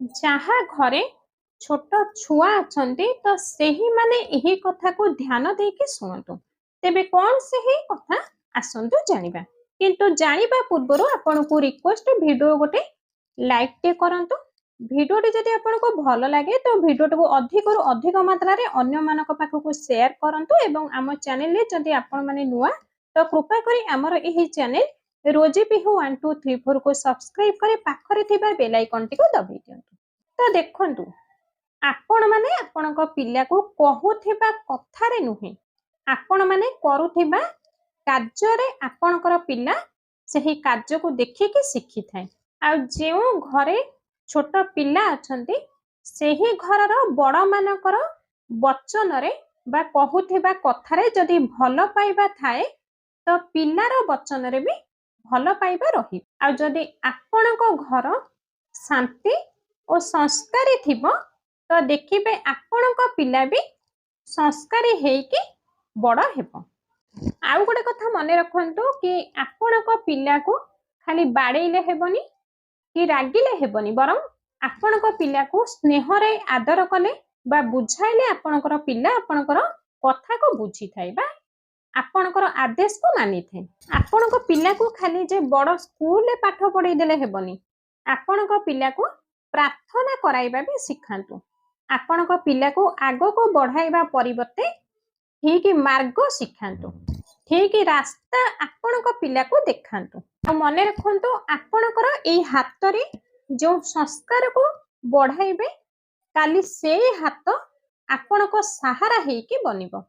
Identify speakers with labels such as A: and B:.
A: ଯାହା ଘରେ ଛୋଟ ଛୁଆ ଅଛନ୍ତି ତ ସେହି ମାନେ ଏହି କଥାକୁ ଧ୍ୟାନ ଦେଇକି ଶୁଣନ୍ତୁ। ତେବେ କଣ ସେହି କଥା ଆସନ୍ତୁ ଜାଣିବା। କିନ୍ତୁ ଜାଣିବା ପୂର୍ବରୁ ଆପଣଙ୍କୁ ରିକ୍ୱେଷ୍ଟ ଭିଡ଼ିଓ ଗୋଟେ ଲାଇକ୍ ଟେ କରନ୍ତୁ। ଭିଡ଼ିଓଟି ଯଦି ଆପଣଙ୍କୁ ଭଲ ଲାଗେ ତ ଭିଡ଼ିଓଟିକୁ ଅଧିକରୁ ଅଧିକ ମାତ୍ରାରେ ଅନ୍ୟମାନଙ୍କ ପାଖକୁ ସେୟାର କରନ୍ତୁ ଏବଂ ଆମ ଚ୍ୟାନେଲରେ ଯଦି ଆପଣମାନେ ନୂଆ ତ କୃପା କରି ଆମର ଏହି ଚ୍ୟାନେଲ ରୋଜି ପିହୁ 1234 କୁ ସବସ୍କ୍ରାଇବ କରି ପାଖରେ ଥିବା ବେଲ୍ ଆଇକନଟିକୁ ଦବାଇ ଦିଅନ୍ତୁ। ତ ଦେଖନ୍ତୁ, ଆପଣମାନେ ଆପଣଙ୍କ ପିଲାକୁ କହୁଥିବା କଥାରେ ନୁହେଁ, ଆପଣମାନେ କରୁଥିବା କାର୍ଯ୍ୟରେ ଆପଣଙ୍କର ପିଲା ସେହି କାର୍ଯ୍ୟକୁ ଦେଖିକି ଶିଖିଥାଏ। ଆଉ ଯେଉଁ ଘରେ ଛୋଟ ପିଲା ଅଛନ୍ତି ସେହି ଘରର ବଡ଼ମାନଙ୍କର ବଚନରେ ବା କହୁଥିବା କଥାରେ ଯଦି ଭଲ ପାଇବା ଥାଏ ତ ପିଲାର ବଚନରେ ବି ଭଲ ପାଇବା ରହିବ। ଆଉ ଯଦି ଆପଣଙ୍କ ଘର ଶାନ୍ତି ଓ ସଂସ୍କାରୀ ଥିବ ତ ଦେଖିବେ ଆପଣଙ୍କ ପିଲା ବି ସଂସ୍କାରୀ ହେଇକି ବଡ଼ ହେବ। ଆଉ ଗୋଟେ କଥା ମନେ ରଖନ୍ତୁ କି ଆପଣଙ୍କ ପିଲାକୁ ଖାଲି ବାଡ଼େଇଲେ ହେବନି କି ରାଗିଲେ ହେବନି, ବରଂ ଆପଣଙ୍କ ପିଲାକୁ ସ୍ନେହରେ ଆଦର କଲେ ବା ବୁଝାଇଲେ ଆପଣଙ୍କର ପିଲା ଆପଣଙ୍କର କଥାକୁ ବୁଝିଥାଏ ବା ଆପଣଙ୍କର ଆଦେଶକୁ ମାନିଥାଏ। ଆପଣଙ୍କ ପିଲାକୁ ଖାଲି ଯେ ବଡ଼ ସ୍କୁଲରେ ପାଠ ପଢ଼େଇ ଦେଲେ ହେବନି, ଆପଣଙ୍କ ପିଲାକୁ ପ୍ରାର୍ଥନା କରାଇବା ବି ଶିଖାନ୍ତୁ। ଆପଣଙ୍କ ପିଲାକୁ ଆଗକୁ ବଢ଼ାଇବା ପରିବର୍ତ୍ତେ ଠିକ୍ ମାର୍ଗ ଶିଖାନ୍ତୁ, ଠିକ୍ ରାସ୍ତା ଆପଣଙ୍କ ପିଲାକୁ ଦେଖାନ୍ତୁ। ଆଉ ମନେ ରଖନ୍ତୁ, ଆପଣଙ୍କର ଏଇ ହାତରେ ଯେଉଁ ସଂସ୍କାରକୁ ବଢ଼ାଇବେ କାଲି ସେଇ ହାତ ଆପଣଙ୍କ ସାହାରା ହେଇକି ବନିବ।